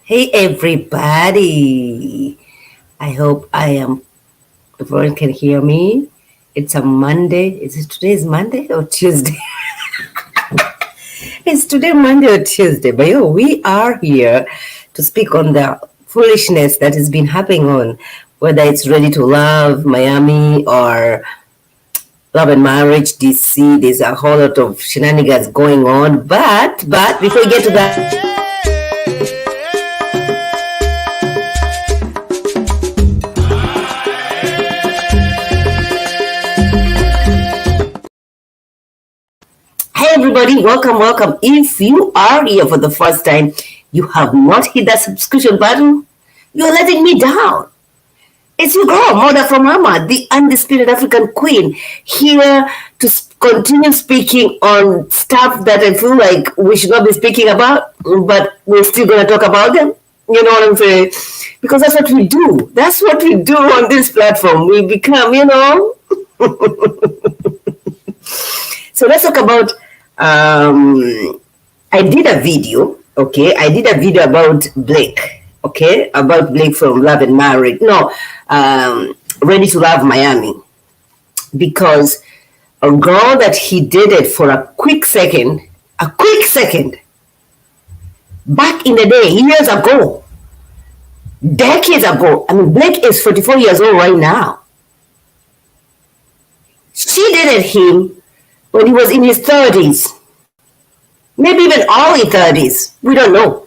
Hey everybody! I hope everyone can hear me. It's a Monday. Is it today's Monday or Tuesday? It's today Monday or Tuesday, but we are here to speak on the foolishness that has been happening on whether it's Ready to Love Miami or Love and Marriage DC. There's a whole lot of shenanigans going on, but before we get to that. Hey everybody, welcome. If you are here for the first time, you have not hit that subscription button, you're letting me down. It's your girl, Mother from Mama, the undisputed African queen, here to continue speaking on stuff that I feel like we should not be speaking about, but we're still going to talk about them. You know what I'm saying? Because that's what we do. That's what we do on this platform. We become, So let's talk about I did a video, okay? I did a video about Blake, okay? About Blake from Love and Marriage. No, Ready to Love Miami. Because a girl that he did it for a quick second, back in the day, years ago, decades ago. I mean, Blake is 44 years old right now. She did it him when he was in his 30s. Maybe even early 30s. We don't know.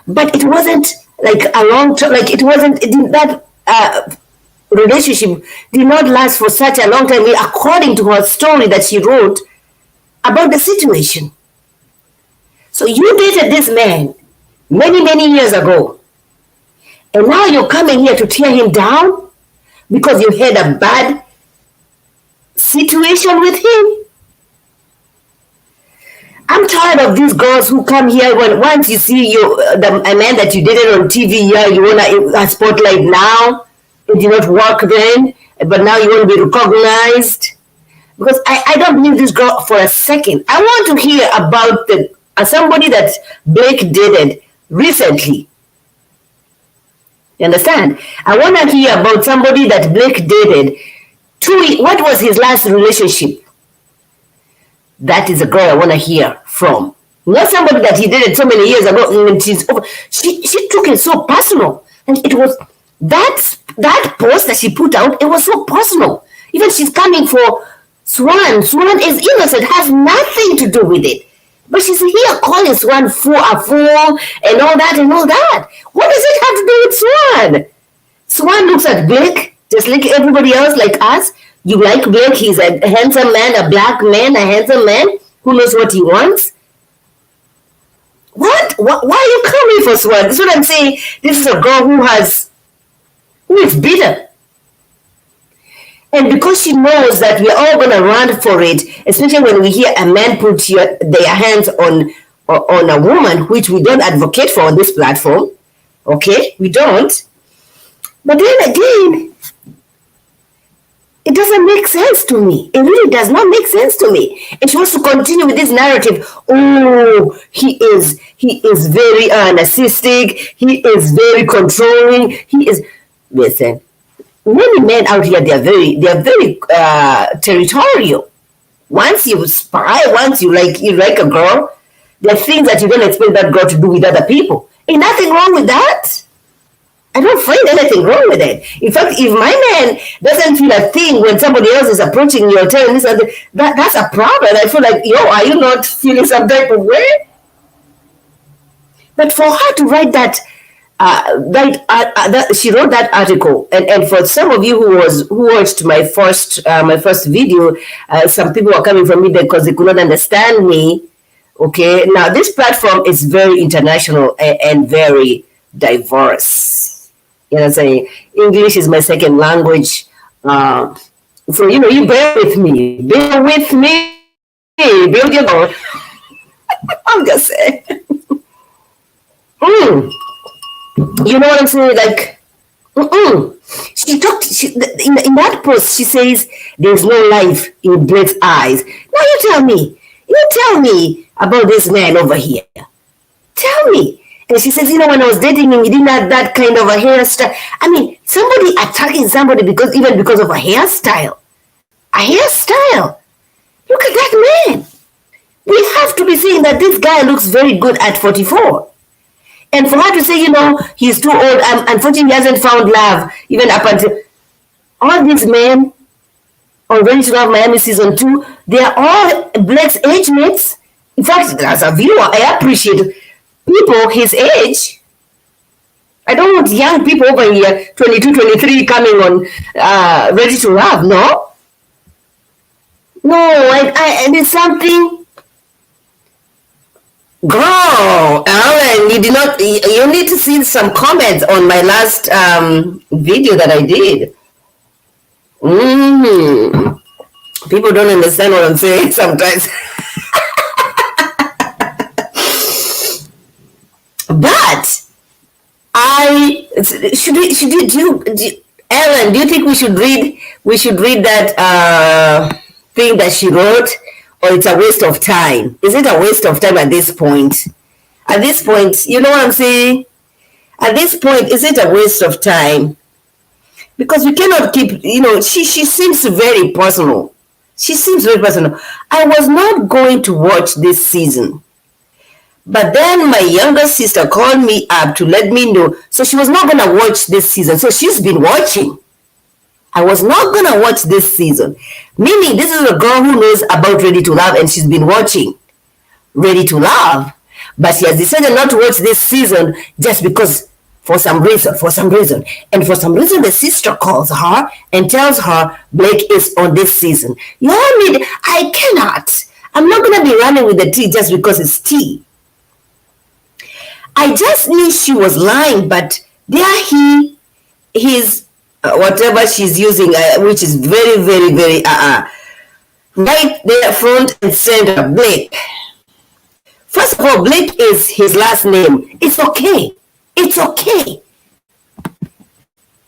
But it wasn't like a long time, like that relationship did not last for such a long time, according to her story that she wrote about the situation. So you dated this man many years ago. And now you're coming here to tear him down because you had a bad situation with him. I'm tired of these girls who come here when once you see a man that you dated on TV, you want a spotlight now. It did not work then, but now you want to be recognized. Because I don't believe this girl for a second. I want to hear about somebody that Blake dated recently. You understand? I want to hear about somebody that Blake dated. What was his last relationship? That is a girl I want to hear from. Not somebody that he did it so many years ago and she's over. She took it so personal. And it was that post that she put out, it was so personal. Even she's coming for Swan. Swan is innocent, has nothing to do with it. But she's here calling Swan a fool and all that. What does it have to do with Swan? Swan looks at Blake, just like everybody else, like us. You like Blake, he's a handsome man, a black man, a handsome man who knows what he wants. What? Why are you coming for Swan? That's what I'm saying. This is a girl who is bitter. And because she knows that we're all going to run for it, especially when we hear a man put their hands on a woman, which we don't advocate for on this platform. Okay? We don't. But then again, it doesn't make sense to me. It really does not make sense to me. And she wants to continue with this narrative. Oh, he is very narcissistic. He is very controlling. Listen, many men out here, they are very territorial. Once you spy, once you like a girl, there are things that you don't expect that girl to do with other people. Ain't nothing wrong with that. I don't find anything wrong with it. In fact, if my man doesn't feel a thing when somebody else is approaching you or telling this, that's a problem. I feel like, are you not feeling some type of way? But for her to write that, she wrote that article, and for some of you who watched my first video, some people were coming from me because they could not understand me. Okay, now this platform is very international and very diverse. You know what I'm saying? English is my second language. So, you bear with me. Build your door. I'm just saying. You know what I'm saying? Like, she talked, in that post, she says, there's no life in Blake's eyes. Now you tell me about this man over here. Tell me. And she says, when I was dating him, he didn't have that kind of a hairstyle. I mean, somebody attacking somebody because of a hairstyle. A hairstyle. Look at that man. We have to be saying that this guy looks very good at 44. And for her to say, he's too old, unfortunately, he hasn't found love, even up until. All these men on Ready to Love Miami season 2, they are all Blake's age mates. In fact, as a viewer, I appreciate people his age. I don't want young people over here, 22, 23, coming on Ready to Love. No. I did something. Girl, Alan, you need to see some comments on my last video that I did. People don't understand what I'm saying sometimes. But Ellen, do you think we should read that thing that she wrote, or it's a waste of time? Is it a waste of time at this point? At this point, you know what I'm saying? At this point, is it a waste of time? Because we cannot keep, she seems very personal. She seems very personal. I was not going to watch this season. But then my younger sister called me up to let me know. So she was not going to watch this season. So she's been watching. I was not going to watch this season. Meaning this is a girl who knows about Ready to Love and she's been watching Ready to Love. But she has decided not to watch this season just because for some reason. And for some reason, the sister calls her and tells her Blake is on this season. I cannot. I'm not going to be running with the tea just because it's tea. I just knew she was lying, but there he's whatever she's using, which is very, very, very, right there, front and center, Blake. First of all, Blake is his last name. It's okay. It's okay.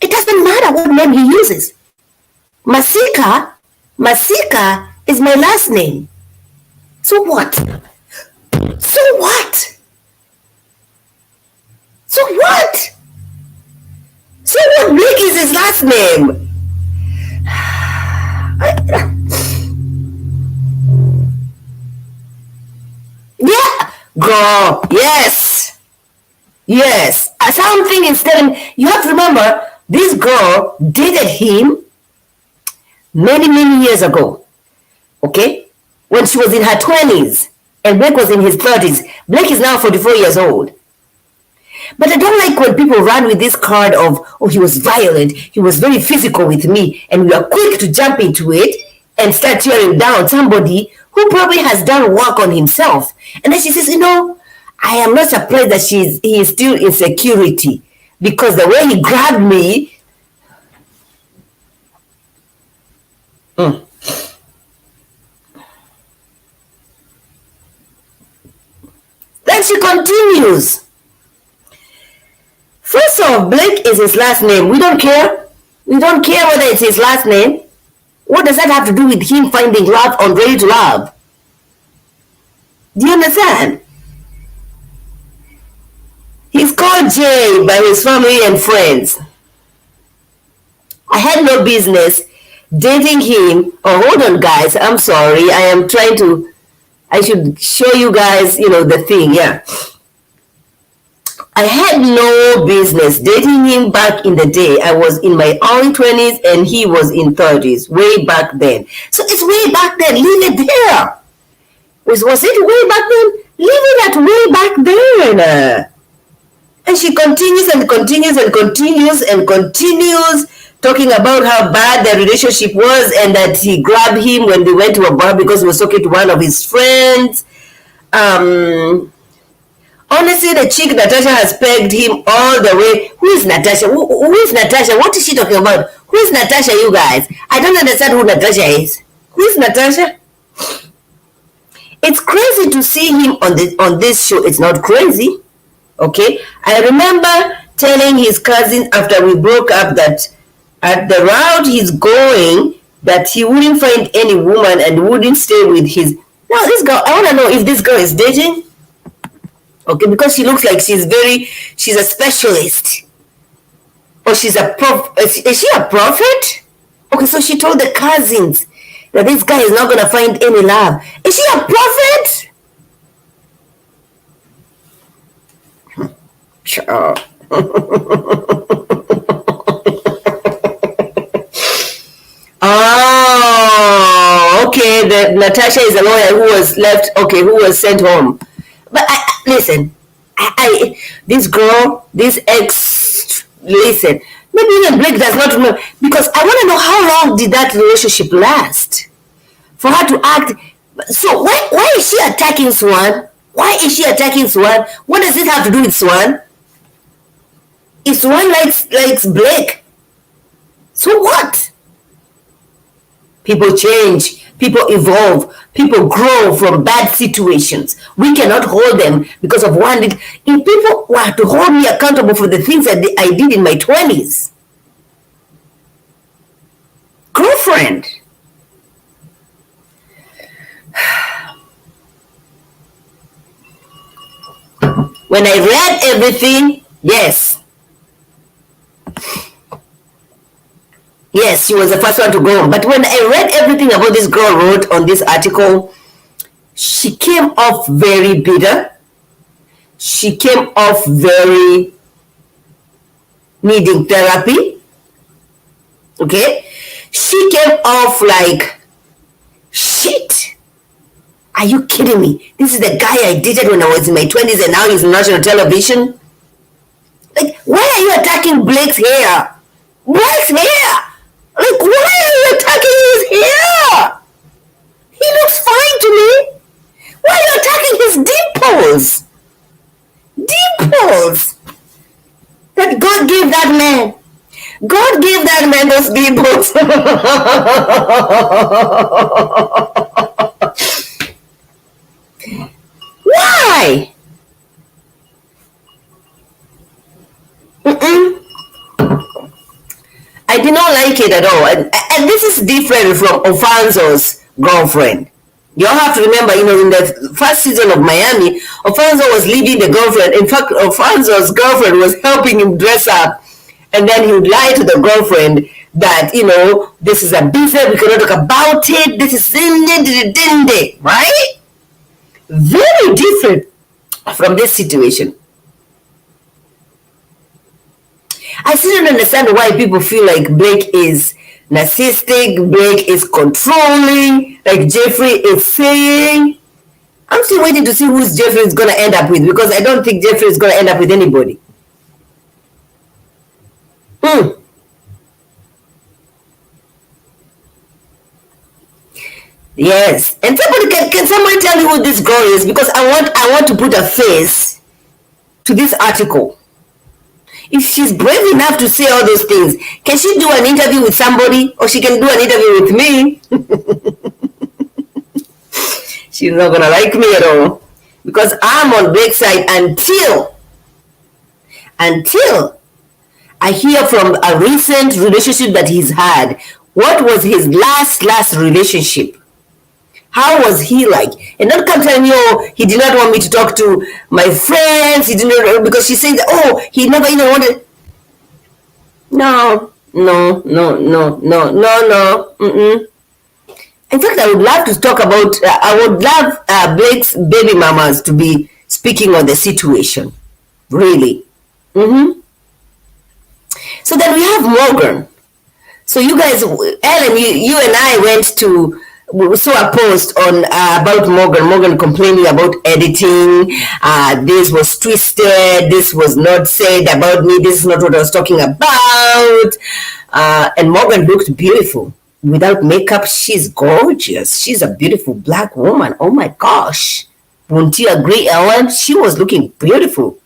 It doesn't matter what name he uses. Masika is my last name. So what? So what? Blake is his last name. Yeah, girl. Yes. Something is telling. You have to remember, this girl dated him many, many years ago. Okay, when she was in her 20s and Blake was in his 30s. Blake is now 44 years old. But I don't like when people run with this card of, he was violent, he was very physical with me, and we are quick to jump into it and start tearing down somebody who probably has done work on himself. And then she says, I am not surprised that he is still in security because the way he grabbed me. Then she continues. First off, Blake is his last name. We don't care. We don't care whether it's his last name. What does that have to do with him finding love on Ready to Love? Do you understand? He's called Jay by his family and friends. I had no business dating him. Oh, hold on, guys. I'm sorry. I should show you guys, the thing. Yeah. I had no business dating him back in the day. I was in my early 20s and he was in 30s, way back then. So it's way back then. Leave it there. Was it way back then? Leave it at way back then. And she continues and continues and continues and continues talking about how bad their relationship was and that he grabbed him when they went to a bar because he was talking to one of his friends. Honestly, the chick Natasha has pegged him all the way. Who is Natasha? Who is Natasha? What is she talking about? Who is Natasha, you guys? I don't understand who Natasha is. Who is Natasha? It's crazy to see him on this show. It's not crazy. Okay? I remember telling his cousin after we broke up that at the route he's going, that he wouldn't find any woman and wouldn't stay with his... Now, this girl, I want to know if this girl is dating. Okay, because she looks like she's a specialist. Or she's a is she a prophet? Okay, so she told the cousins that this guy is not going to find any love. Is she a prophet? Sure. Oh, okay. The Natasha is a lawyer who was left. Okay, who was sent home. But listen, this girl, this ex, listen. Maybe even Blake does not know, because I want to know how long did that relationship last for her to act. So why is she attacking Swan? Why is she attacking Swan? What does it have to do with Swan? If Swan likes Blake, so what? People change, people evolve, people grow from bad situations. We cannot hold them because of one. If people were to hold me accountable for the things that I did in my 20s, girlfriend, when I read everything, yes, she was the first one to go. But when I read everything about this girl wrote on this article, she came off very bitter. She came off very needing therapy. Okay? She came off like, shit. Are you kidding me? This is the guy I dated when I was in my 20s and now he's on national television? Like, why are you attacking Blake's hair? Blake's hair! Like, why are you attacking his hair? He looks fine to me. Why are you attacking his dimples? Dimples! That God gave that man. God gave that man those dimples. Why? I did not like it at all. And this is different from Ofanzo's girlfriend. You all have to remember, in the first season of Miami, Ofanzo was leaving the girlfriend. In fact, Ofanzo's girlfriend was helping him dress up. And then he would lie to the girlfriend that, this is a business, we cannot talk about it. This is right? Very different from this situation. I still don't understand why people feel like Blake is narcissistic, Blake is controlling, like Jeffrey is saying. I'm still waiting to see who Jeffrey is going to end up with, because I don't think Jeffrey is going to end up with anybody. Yes. And somebody can somebody tell me who this girl is, because I want to put a face to this article. If she's brave enough to say all those things, can she do an interview with somebody, or she can do an interview with me? She's not gonna like me at all, because I'm on Blake's side until I hear from a recent relationship that he's had. What was his last relationship? How was he like? And don't come telling me, he did not want me to talk to my friends. He didn't, because she's saying that, he never even wanted. No. In fact, I would love to talk about, I would love Blake's baby mamas to be speaking on the situation. Really. So then we have Morgan. So you guys, Ellen, you and I went to, we saw a post on about Morgan complaining about editing. This was twisted. This was not said about me. This is not what I was talking about. And Morgan looked beautiful without makeup. She's gorgeous. She's a beautiful black woman. Oh my gosh! Won't you agree, Ellen? She was looking beautiful.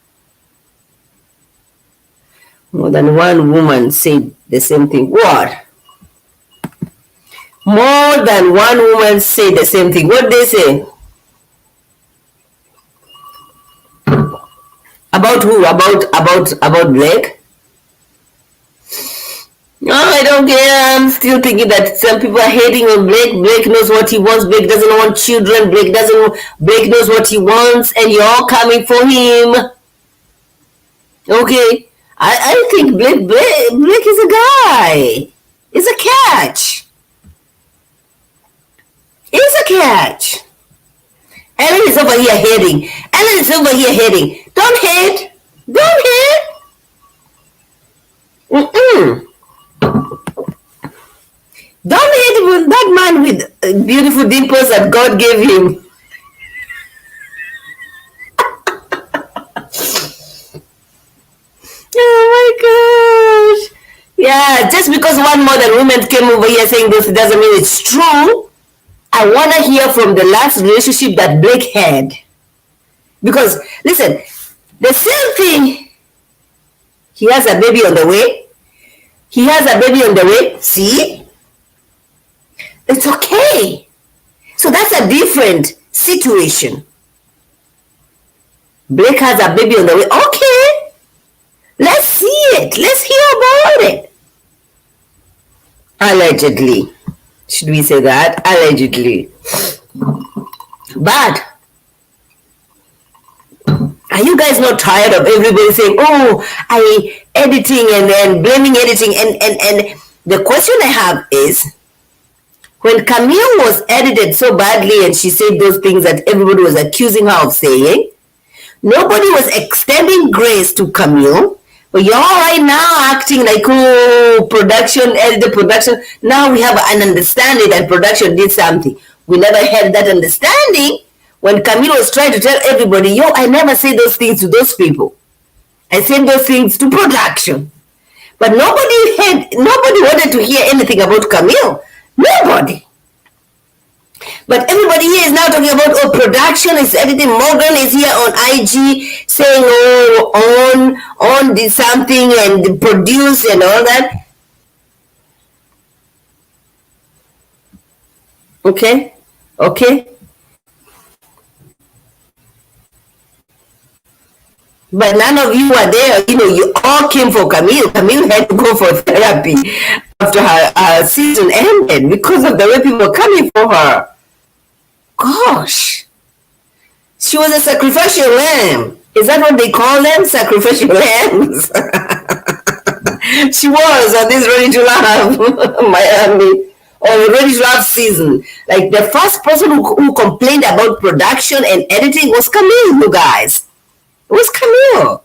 More than one woman said the same thing. What? More than one woman say the same thing. What they say? About who? About Blake? No, I don't care. I'm still thinking that some people are hating on Blake. Blake knows what he wants. Blake doesn't want children. Blake knows what he wants, and you're all coming for him. Okay, I think Blake is a guy. It's a catch. It's a catch. Ellen is over here hating. Ellen is over here hating. Don't hate. Don't hate. Mm-mm. Don't hate even that man with beautiful dimples that God gave him. Oh my gosh. Yeah, just because one modern woman came over here saying this doesn't mean it's true. I want to hear from the last relationship that Blake had. Because, listen, the same thing, he has a baby on the way. He has a baby on the way. See? It's okay. So that's a different situation. Blake has a baby on the way. Okay. Let's see it. Let's hear about it. Allegedly. Should we say that? Allegedly. But are you guys not tired of everybody saying, oh, I editing and then blaming editing? And the question I have is, when Camille was edited so badly and she said those things that everybody was accusing her of saying, nobody was extending grace to Camille. But you're right now acting like, oh, production, edited production. Now we have an understanding that production did something. We never had that understanding when Camille was trying to tell everybody, yo, I never said those things to those people. I said those things to production. But nobody wanted to hear anything about Camille. Nobody. But everybody here is now talking about, oh, production is editing. Morgan is here on IG saying, oh, on did something and produce and all that. Okay. But none of you were there. You all came for Camille. Camille had to go for therapy after her season ended because of the way people were coming for her. Gosh. She was a sacrificial lamb. Is that what they call them? Sacrificial lambs? She was on this Ready to Laugh Miami or Ready to Laugh season. Like the first person who complained about production and editing was Camille, you guys. It was Camille.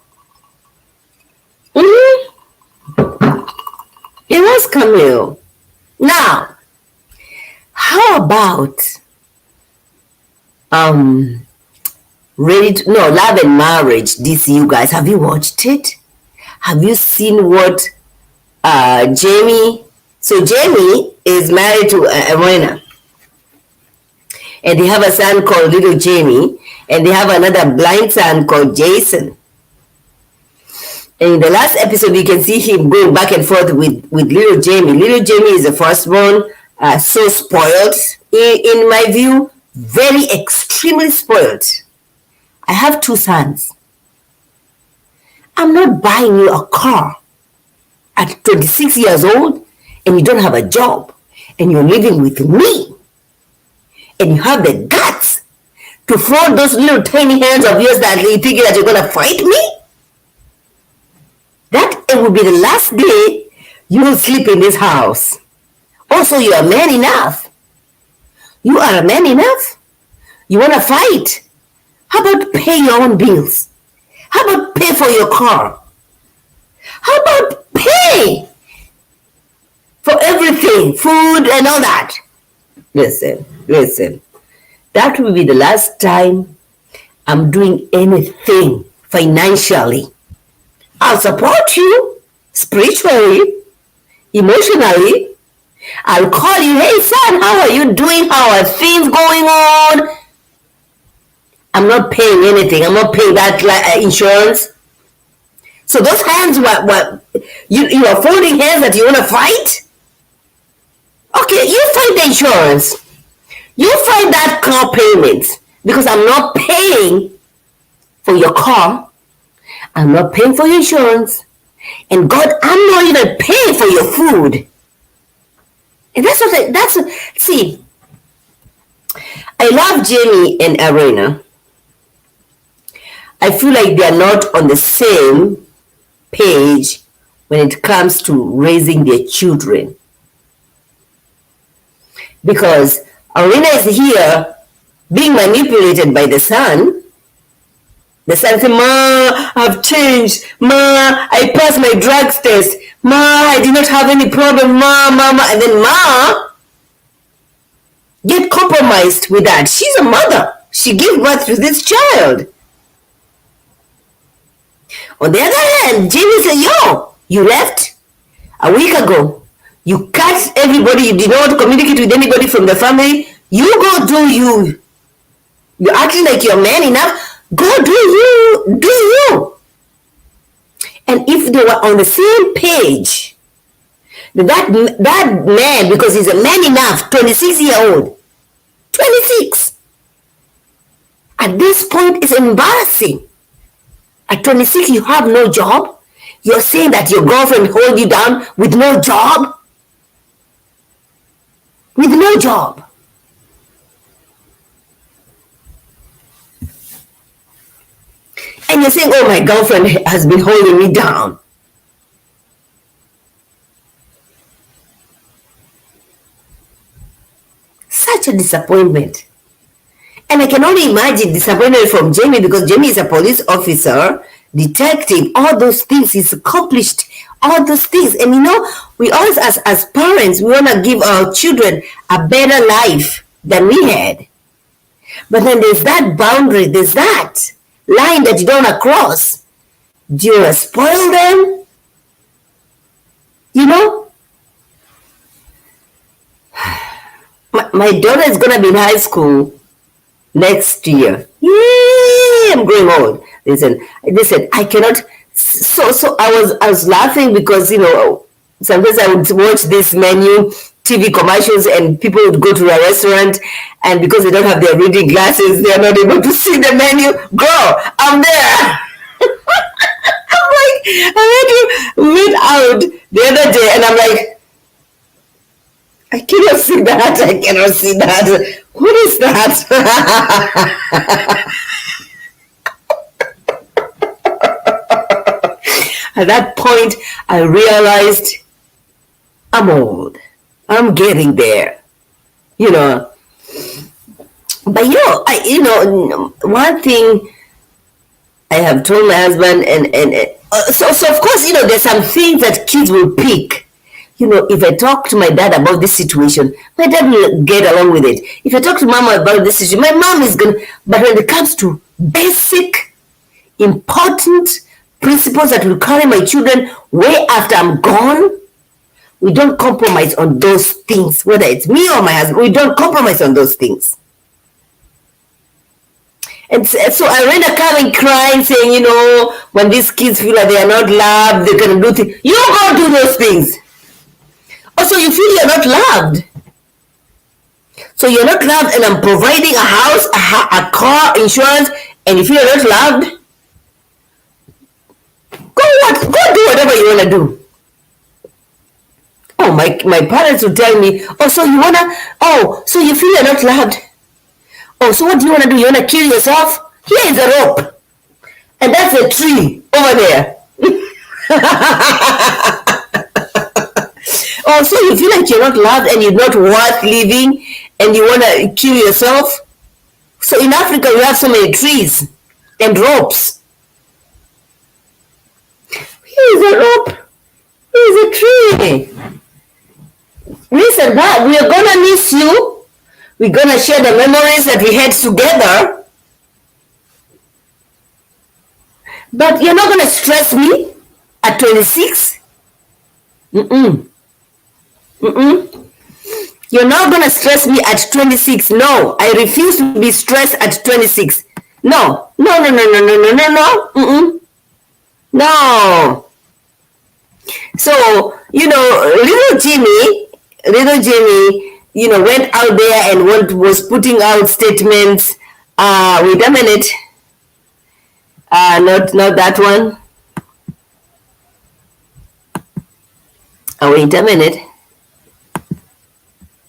It was Camille. Now, how about Love and Marriage, this, you guys, have you watched it? Have you seen what Jamie, so Jamie is married to Irena, and they have a son called Little Jamie, and they have another blind son called Jason. And in the last episode, you can see him going back and forth with Little Jamie. Little Jamie is the firstborn, so spoiled, in my view, very extremely spoiled. I have 2 sons. I'm not buying you a car at 26 years old and you don't have a job and you're living with me and you have the guts to fold those little tiny hands of yours that you think that you're going to fight me. That it will be the last day you will sleep in this house. Also, you are man enough. You are a man enough. You want to fight. How about pay your own bills? How about pay for your car? How about pay for everything, food and all that? Listen. That will be the last time I'm doing anything financially. I'll support you spiritually, emotionally. I'll call you, hey son, how are you doing? How are things going on? I'm not paying anything. I'm not paying that insurance. So those hands, what you are folding hands that you want to fight? Okay, you fight the insurance. You fight that car payment because I'm not paying for your car. I'm not paying for your insurance. And God, I'm not even paying for your food. And see, I love Jamie and Arena. I feel like they are not on the same page when it comes to raising their children. Because Arena is here being manipulated by the son. The son said, Ma, I've changed. Ma, I passed my drugs test. Ma, I did not have any problem. Ma, mama. And then Ma get compromised with that. She's a mother. She gave birth to this child. On the other hand, Jamie said, yo, you left a week ago. You cut everybody. You did not communicate with anybody from the family. You go do you. You're acting like you're man enough. Go do you. Do you. And if they were on the same page, that man, because he's a man enough, 26-year-old, 26. At this point, it's embarrassing. At 26, you have no job. You're saying that your girlfriend hold you down with no job? With no job. And you're saying, oh, my girlfriend has been holding me down. Such a disappointment. And I can only imagine disappointment from Jamie, because Jamie is a police officer, detective, all those things. He's accomplished all those things. And you know, we always, as parents, we want to give our children a better life than we had. But then there's that boundary, there's that line that you don't want to cross. Do you want to spoil them? You know? My daughter is going to be in high school next year. Yay! I'm growing old. Listen, I cannot. So I was laughing because, you know, sometimes I would watch this menu TV commercials and people would go to a restaurant, and because they don't have their reading glasses, they are not able to see the menu. Girl, I'm there. I'm like, I went out the other day and I'm like, I cannot see that. I cannot see that. What is that? At that point, I realized I'm old. I'm getting there, you know. But one thing I have told my husband, so of course, you know, there's some things that kids will pick. You know, if I talk to my dad about this situation, my dad will get along with it. If I talk to mama about this situation, my mom is gonna. But when it comes to basic, important principles that will carry my children way after I'm gone, we don't compromise on those things. Whether it's me or my husband, we don't compromise on those things. And so Irena coming crying, saying, you know, when these kids feel like they are not loved, they're gonna do things. You go do those things. Also, you feel you're not loved. So you're not loved, and I'm providing a house, a car, insurance, and you feel you're not loved. Go do whatever you wanna do. Oh, my parents would tell me, oh, so you feel you're not loved. Oh, so what do you want to do? You want to kill yourself? Here is a rope. And that's a tree over there. Oh, so you feel like you're not loved and you're not worth living and you want to kill yourself? So in Africa, we have so many trees and ropes. Here is a rope. Here is a tree. Listen, we are going to miss you. We're going to share the memories that we had together. But you're not going to stress me at 26. You're not going to stress me at 26. No, I refuse to be stressed at 26. No. No. So, you know, little Jimmy, you know, went out there and was putting out statements. Wait a minute. Not that one. Oh, wait a minute.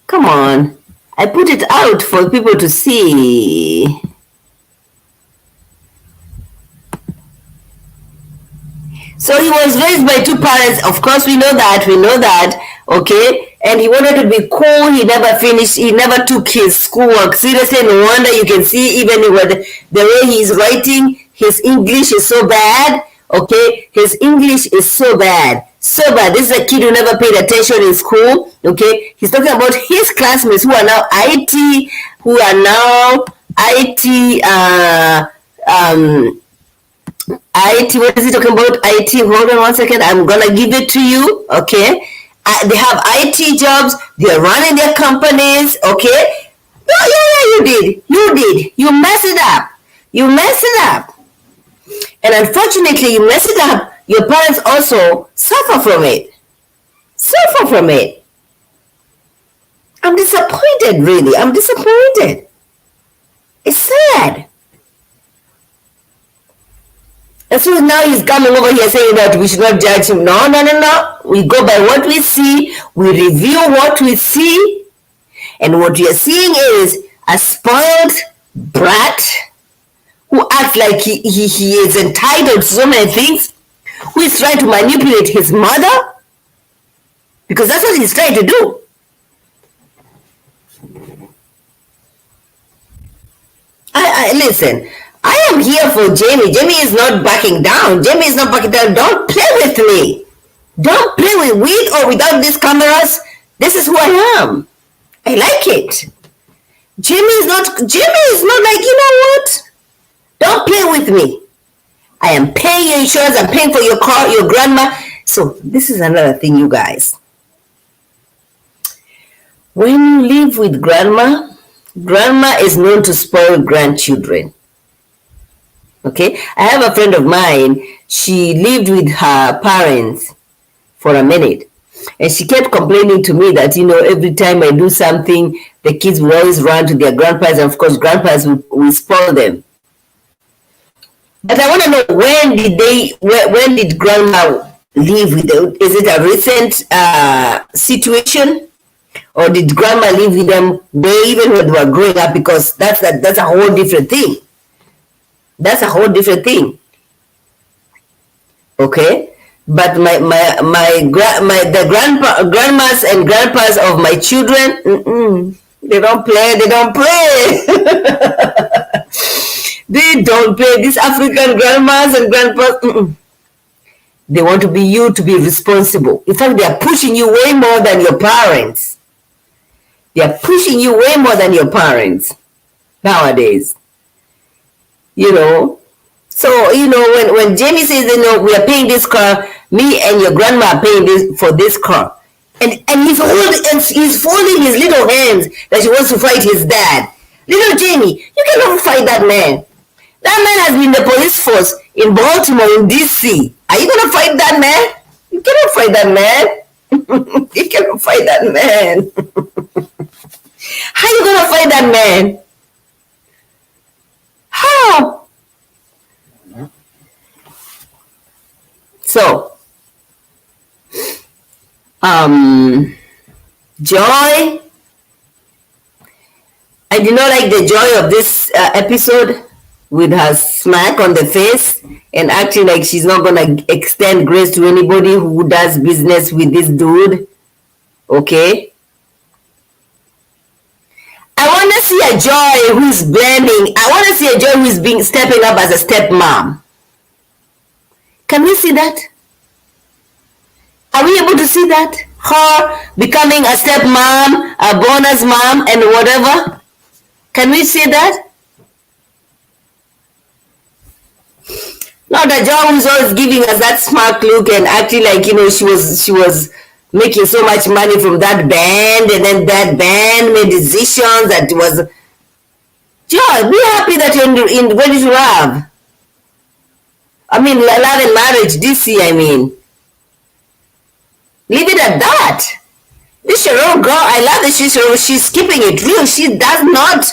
Come on. I put it out for people to see. So he was raised by two parents. Of course, we know that. Okay. And he wanted to be cool. He never finished. He never took his schoolwork seriously. No wonder you can see even with the way he's writing, his English is so bad. Okay. His English is so bad. So bad. This is a kid who never paid attention in school. Okay. He's talking about his classmates who are now IT, IT, what is he talking about? IT, hold on 1 second. I'm going to give it to you. Okay. They have IT jobs. They're running their companies. Okay. Yeah, you did. You messed it up. And unfortunately, you mess it up. Your parents also suffer from it. I'm disappointed, really. I'm disappointed. It's sad. And so now he's coming over here saying that we should not judge him. No. We go by what we see. We review what we see. And what you're seeing is a spoiled brat who acts like he is entitled to so many things, who is trying to manipulate his mother, because that's what he's trying to do. Listen, I am here for Jamie. Jamie is not backing down. Don't play with me. Don't play with or without these cameras. This is who I am. I like it. Jamie is not like, you know what? Don't play with me. I am paying your insurance. I'm paying for your car, your grandma. So this is another thing, you guys. When you live with grandma is known to spoil grandchildren. Okay, I have a friend of mine. She lived with her parents for a minute, and she kept complaining to me that, every time I do something, the kids will always run to their grandpas, and of course grandpas will spoil them. But I want to know, when did grandma live with them? Is it a recent situation, or did grandma live with them even when they were growing up? Because that's a whole different thing. Okay, but the grandmas and grandpas of my children, they don't play. They don't play. These African grandmas and grandpas, they want you to be responsible. In fact, they are pushing you way more than your parents. Nowadays. So when Jamie says, we are paying this car, me and your grandma are paying for this car, and he's folding his little hands that he wants to fight his dad. Little Jamie, you cannot fight that man. That man has been in the police force in Baltimore, in DC. Are you gonna fight that man? You cannot fight that man. How are you gonna fight that man? How? So, Joy, I did not like the Joy of this episode, with her smack on the face and acting like she's not gonna extend grace to anybody who does business with this dude. Okay? I want to see a Joy who's blending. I want to see a Joy who's stepping up as a stepmom. Can we see that? Are we able to see that? Her becoming a stepmom, a bonus mom, and whatever? Can we see that? Not a Joy who's always giving us that smart look and acting like, she was making so much money from that band, and then that band made decisions that was... Joy, be happy that you're ready to love. I mean, love and marriage, DC, I mean. Leave it at that. This Cheryl girl, I love that she's keeping it real. She does not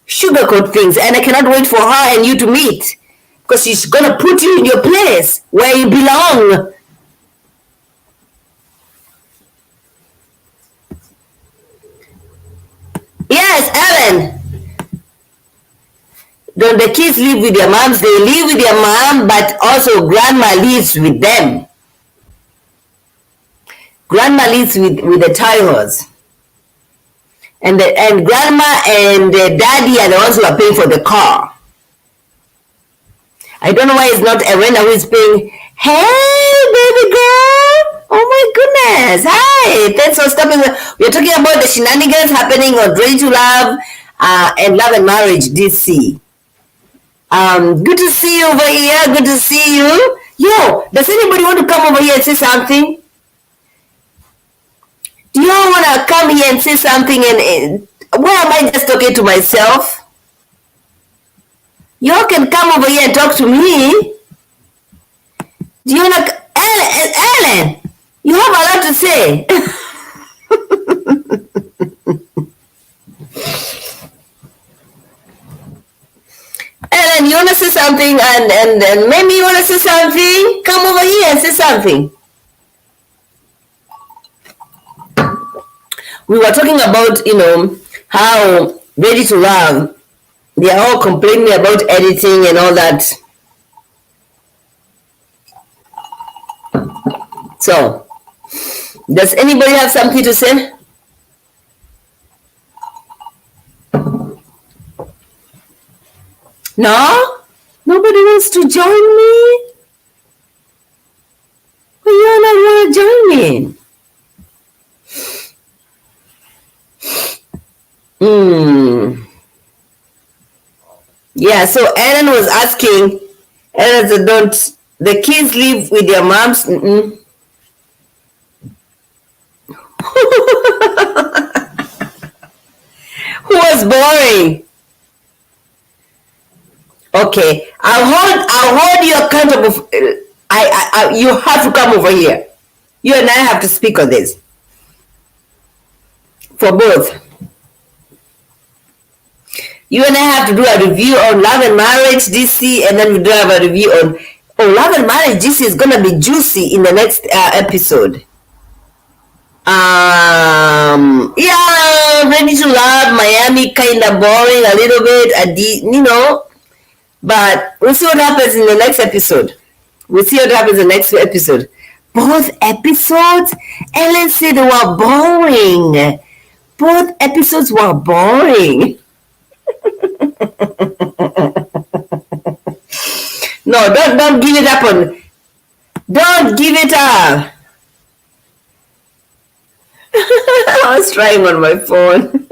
sugarcoat things, and I cannot wait for her and you to meet, because she's going to put you in your place where you belong. Yes, Ellen. Don't the kids live with their moms? They live with their mom, but also grandma lives with them. Grandma lives with the Tylers. And grandma and daddy are the ones who are paying for the car. I don't know why it's not Arena who is paying. Hey, baby girl. Oh my goodness. Hi. Thanks for stopping. We're talking about the shenanigans happening on Ready to Love and Love and Marriage DC. Good to see you over here. Good to see you. Yo, does anybody want to come over here and say something? Do you all want to come here and say something? And why am I just talking to myself? You all can come over here and talk to me. Do you want to? Ellen, you have a lot to say. Ellen, you want to say something? And maybe you want to say something? Come over here and say something. We were talking about, how Ready to Love, they are all complaining about editing and all that. So, does anybody have something to say? No? Nobody wants to join me? But you're not want to join me. Yeah, so Ellen was asking, Ellen said, don't the kids live with their moms? Who was boring? Okay, I'll hold you accountable. You have to come over here. You and I have to speak on this. For both. You and I have to do a review on Love and Marriage DC, and then we do have a review on Love and Marriage DC is gonna be juicy in the next episode. Yeah, Ready to Love, Miami, kind of boring a little bit, but we'll see what happens in the next episode. We'll see what happens in the next episode. Both episodes, Ellen said they were boring. Both episodes were boring. No, don't give it up on. Don't give it up. I was trying on my phone.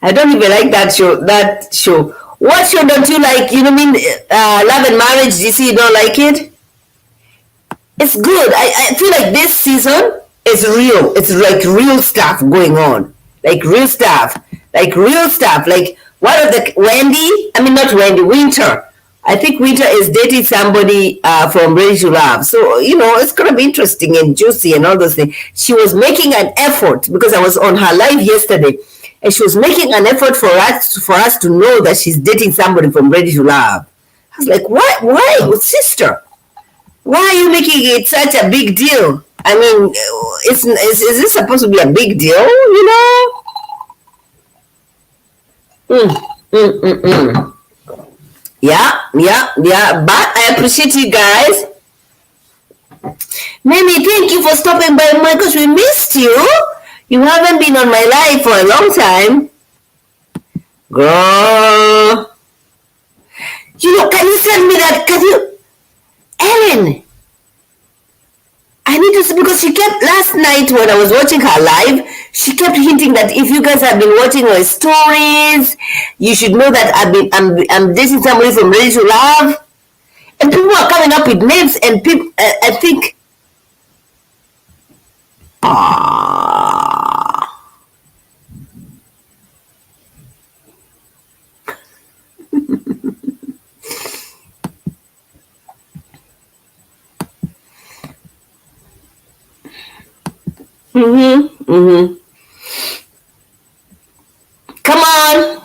I don't even like that show. What show don't you like? You know what I mean? Love and Marriage DC, you don't like it? It's good. I feel like this season is real. It's like real stuff going on. Like real stuff. Like one of the not Wendy, Winter. I think Winter is dating somebody from Ready to Love. So, it's going to be interesting and juicy and all those things. She was making an effort because I was on her live yesterday. And she was making an effort for us to know that she's dating somebody from Ready to Love. I was like, why, sister? Why are you making it such a big deal? I mean, is this supposed to be a big deal? Yeah. But I appreciate you guys. Mimi, thank you for stopping by, because we missed you. You haven't been on my live for a long time. Girl. Can you send me that? Ellen. I need to see, because she kept, last night when I was watching her live, she kept hinting that if you guys have been watching my stories, you should know that I'm dating somebody from Ready to Love. And people are coming up with names, and people, I think,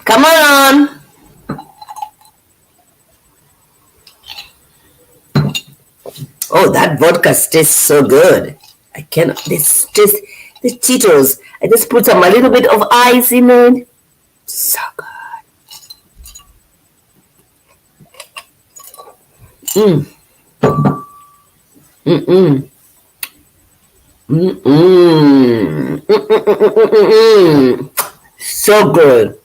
Come on. Oh, that vodka tastes so good. I cannot. This just the Cheetos. I just put a little bit of ice in it. So good. Mm. Mm-mm. Mm-mm. Mm-mm. So good.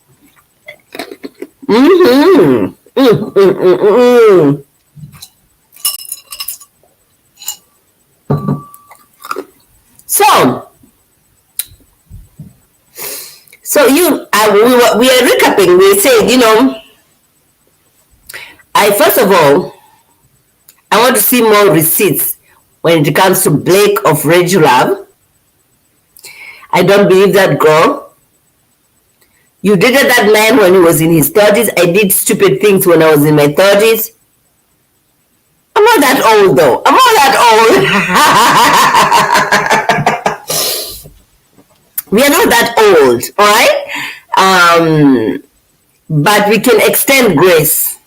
Mm-hmm. Mm-mm. So, we are recapping. We said, I first of all, I want to see more receipts when it comes to Blake of Love. I don't believe that girl. You dated that man when he was in his 30s. I did stupid things when I was in my 30s. I'm not that old though. I'm not that old. We are not that old, all right? But we can extend grace.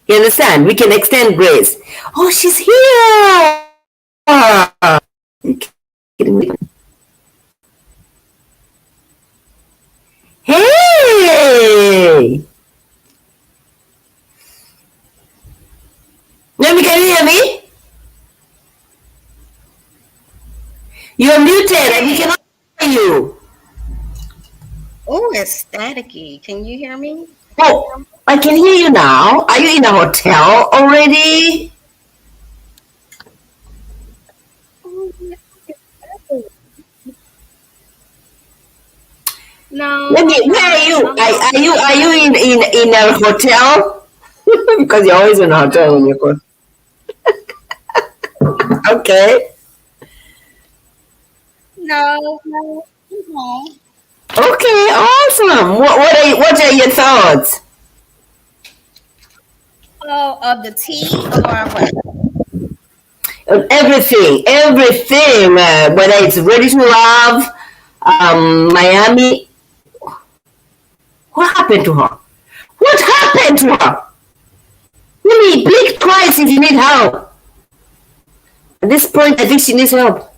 You understand? We can extend grace. Oh, she's here. Hey! Naomi, can you hear me? You're muted and we cannot hear you. Oh, it's staticky. Can you hear me? Oh, I can hear you now. Are you in a hotel already? No. Where are you? Are you in a hotel? Because you're always in a hotel when you go. Okay. No. Okay, awesome. What are your thoughts? Oh, of the tea or what? Everything, whether it's Ready to Love, Miami. What happened to her? What happened to her? Really, blink twice if you need help. At this point, I think she needs help.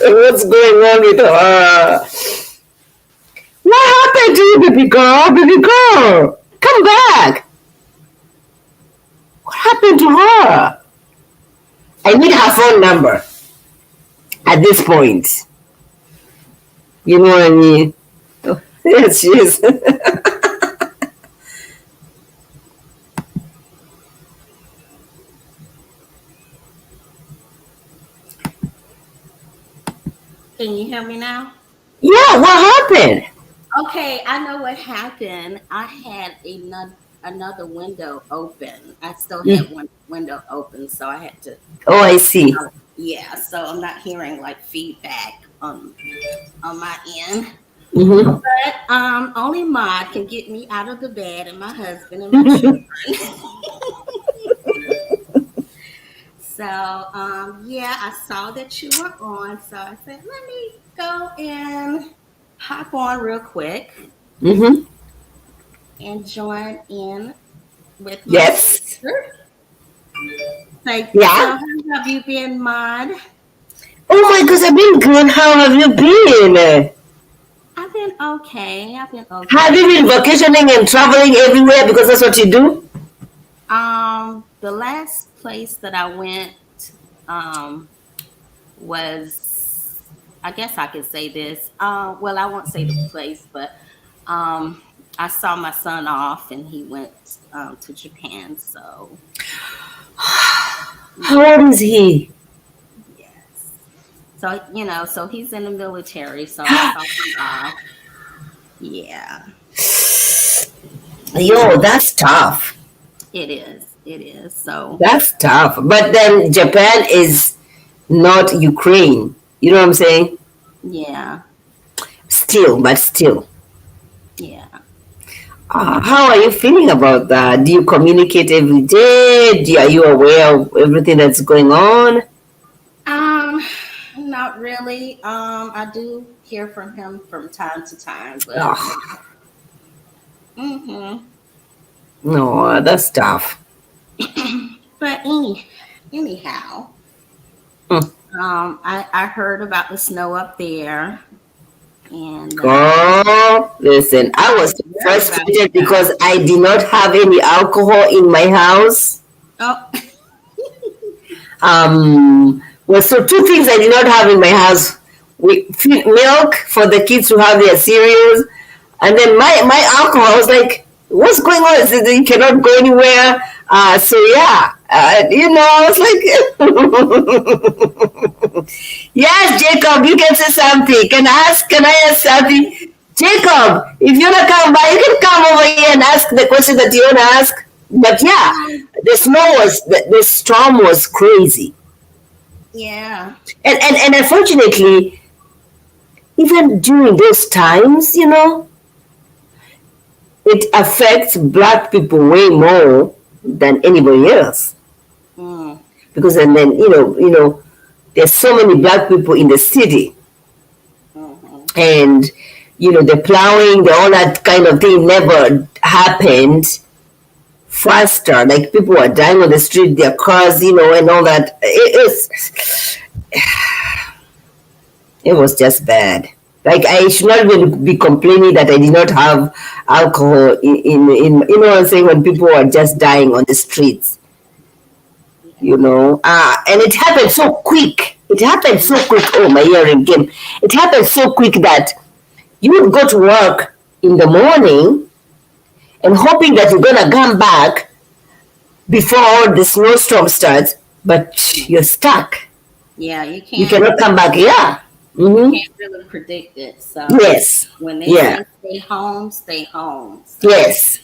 What's going on with her? What happened to you, baby girl? Baby girl, come back. What happened to her? I need her phone number at this point. You know what I mean? Oh, yes, she is. Can you hear me now? Yeah, what happened? Okay, I know what happened. I had another window open. I still had one window open, so I had to. Oh, I see. Yeah, so I'm not hearing like feedback on my end. Mm-hmm. But only Maud can get me out of the bed, and my husband and my children. So yeah, I saw that you were on, so I said, let me go and hop on real quick and join in with my sister. Like, yeah. So how have you been, Maud? Oh my gosh, I've been good. How have you been? I've been okay. Have you been vacationing and traveling everywhere because that's what you do? The last place that I went was, I guess I could say this. Well, I won't say the place, but I saw my son off and he went to Japan. So how old is he? Yes. So, so he's in the military. So I saw him off. Yeah. Yo, that's tough. It is. So that's tough. But then Japan is not Ukraine. You know what I'm saying? Yeah. Still. Yeah. How are you feeling about that? Do you communicate every day? Are you aware of everything that's going on? Not really. I do hear from him from time to time, but Oh, hmm no, that's tough. but anyhow, Hmm. I heard about the snow up there, and Oh, listen, I was worried about you frustrated guys. because I did not have any alcohol in my house. Oh, Well, so two things I did not have in my house: milk for the kids to have their cereals, and then my alcohol. I was like, "What's going on? Is it that you cannot go anywhere?" So yeah, I was like, "Yes, Jacob, you can say something. Can I ask something?" Jacob, if you wanna come by, you can come over here and ask the question that you wanna ask. But yeah, the storm was crazy. yeah. And unfortunately, even during those times, it affects black people way more than anybody else. Mm, Because and then, there's so many black people in the city, hmm and the plowing, the all that kind of thing never happened faster. Like people were dying on the street, their cars, and all that. It was just bad. Like I should not even be complaining that I did not have alcohol what I'm saying, when people were just dying on the streets, and it happened so quick. It happened so quick. Oh, my earring game. It happened so quick that you would go to work in the morning and hoping that you're gonna come back before the snowstorm starts, but you're stuck. Yeah, You cannot come back. Yeah. Mm-hmm. can't really predict it. So Yes. when they Yeah. say stay home, stay home. So, Yes.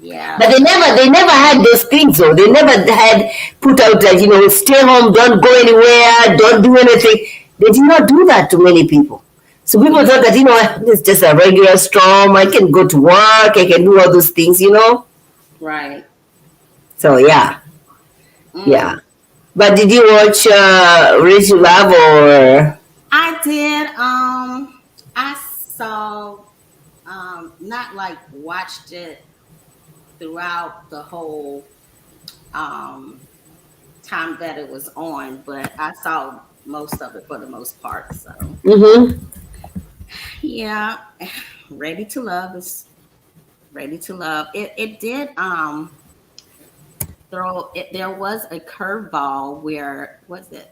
yeah. But they never had those things though. They never had put out like, stay home, don't go anywhere, don't do anything. They did not do that to many people. So people thought that, it's just a regular storm. I can go to work, I can do all those things. Right. So yeah, yeah. Mm. But did you watch Raise You Love or I did. I saw. Not like watched it throughout the whole time that it was on, but I saw most of it for the most part. So mm-hmm. yeah, Ready to Love is Ready to Love. It did throw it. There was a curveball where was it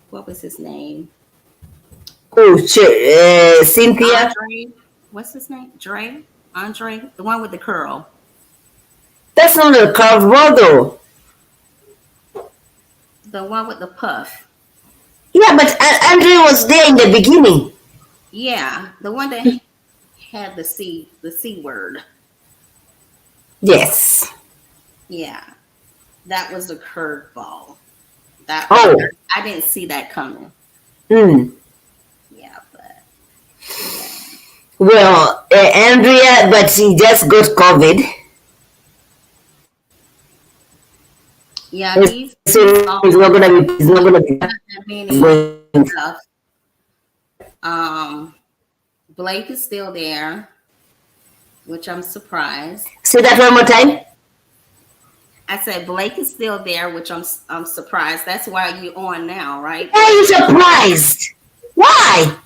what was his name? Oh shit, Cynthia? Andre. What's his name? Andre, the one with the curl. That's not a curveball though. The one with the puff. Yeah, but Andre was there in the beginning. Yeah, the one that had the C word. Yes. Yeah, that was the curveball. That Oh. I didn't see that coming. Mm. Yeah, but yeah. Well, Andrea, but she just got COVID. Yeah, So he's not gonna be not that many going. stuff. Blake is still there, which I'm surprised. Say that one more time. I said Blake is still there, which I'm surprised. That's why you're on now, right? Why are you surprised? Why?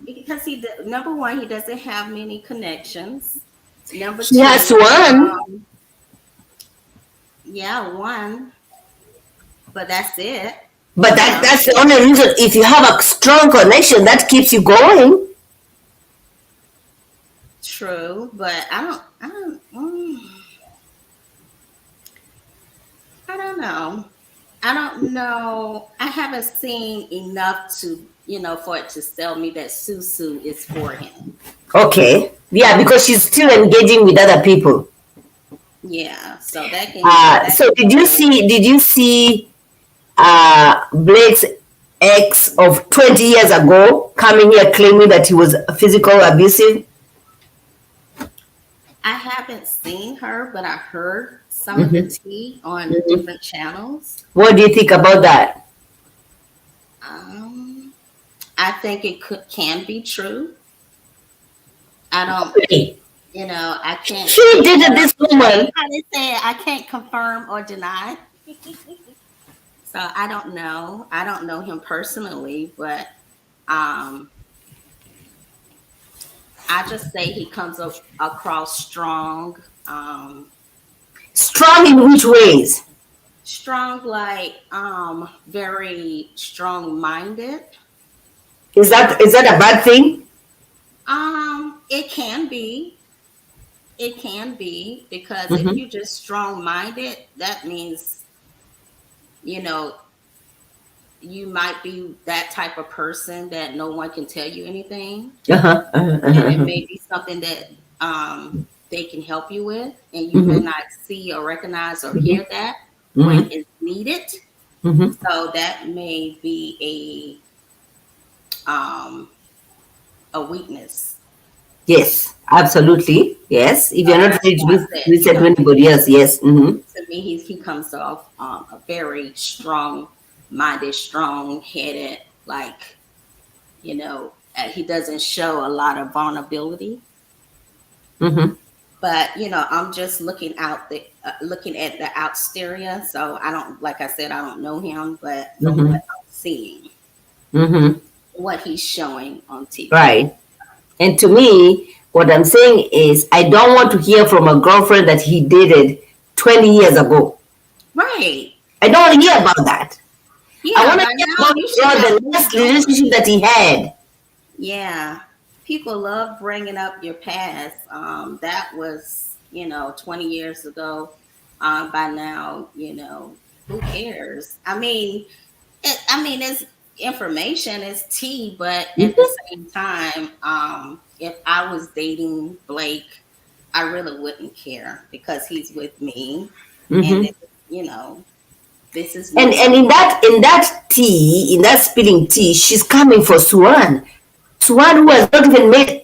Because number one, he doesn't have many connections. Number He two, has one. yeah, one, but that's it. But that's the only reason. If you have a strong connection, that keeps you going. True, but I don't know. I don't know. I haven't seen enough to, for it to tell me that Susu is for him. Okay. Yeah, because she's still engaging with other people. Yeah, so that can. So did you see Blake's ex of 20 years ago coming here claiming that he was physical abusive? I haven't seen her, but I heard some of the Hmm. tea on Hmm. different channels. What do you think about that? Um, I think it can be true. I don't, Really? I can't She dated confirm. this woman. How they say it, I can't confirm or deny. So I don't know. I don't know him personally, but um, I just say he comes across strong. Strong in which ways? Strong, like very strong minded. Is that a bad thing? It can be. It can be because if Mm-hmm. you're just strong minded, that means, you know, you might be that type of person that no one can tell you anything. Uh-huh. And it Uh-huh. may be something that they can help you with, and you may Mm-hmm. not see or recognize or Mm-hmm. hear that when Mm-hmm. it's needed. Mm-hmm. So that may be a weakness. Yes, absolutely. Yes. If So you're not that's ready to why I said he listen to comes anybody else, yes. Mm-hmm. to me. He comes off a very strong minded, strong headed. Like he doesn't show a lot of vulnerability. Mm-hmm. But I'm just looking at the exterior. So I don't, like I said, I don't know him, but from Mm-hmm. what I'm seeing, Mm-hmm. what he's showing on TV. Right. And to me, what I'm saying is I don't want to hear from a girlfriend that he dated 20 years ago. Right. I don't want to hear about that. I Yeah, want to by hear now about you should have the last moved on. relationship that he had. Yeah. People love bringing up your past. That was, 20 years ago. By now, who cares? It's information, it's tea, but at the same time, if I was dating Blake, I really wouldn't care because he's with me, and Mm-hmm. this is And normal. in that spilling tea, she's coming for Suan. Suan, who has not even made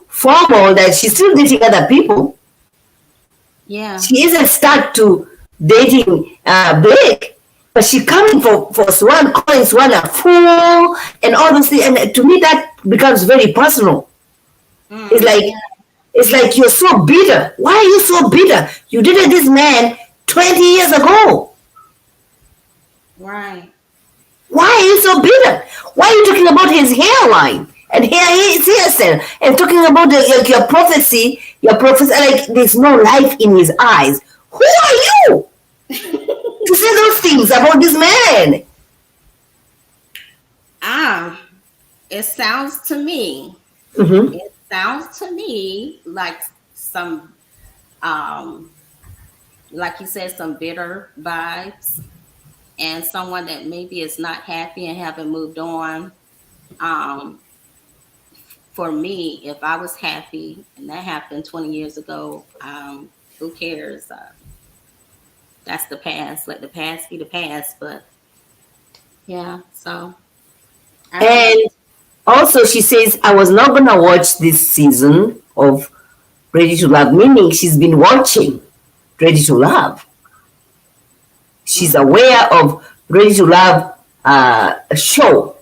formal that she's still dating other people. Yeah, She isn't stuck to dating Blake, but she's coming for Swan, calling Swan a fool and all those things. And to me, that becomes very personal. It's yeah, like it's like you're so bitter. Why are you so bitter? You dated this man 20 years ago. right. Why are you so bitter? Why are you talking about his hairline and his hairstyle and talking about your prophecy, like there's no life in his eyes? Who are you to say those things about this man? Ah, it sounds to me. Mm-hmm. It sounds to me like some, um, like you said, some bitter vibes, and someone that maybe is not happy and haven't moved on. Um, for me, if I was happy and that happened 20 years ago, who cares? That's the past. Let the past be the past. But yeah, so I don't know. And also, she says, I was not going to watch this season of Ready to Love, meaning she's been watching Ready to Love. She's Mm, aware of Ready to Love show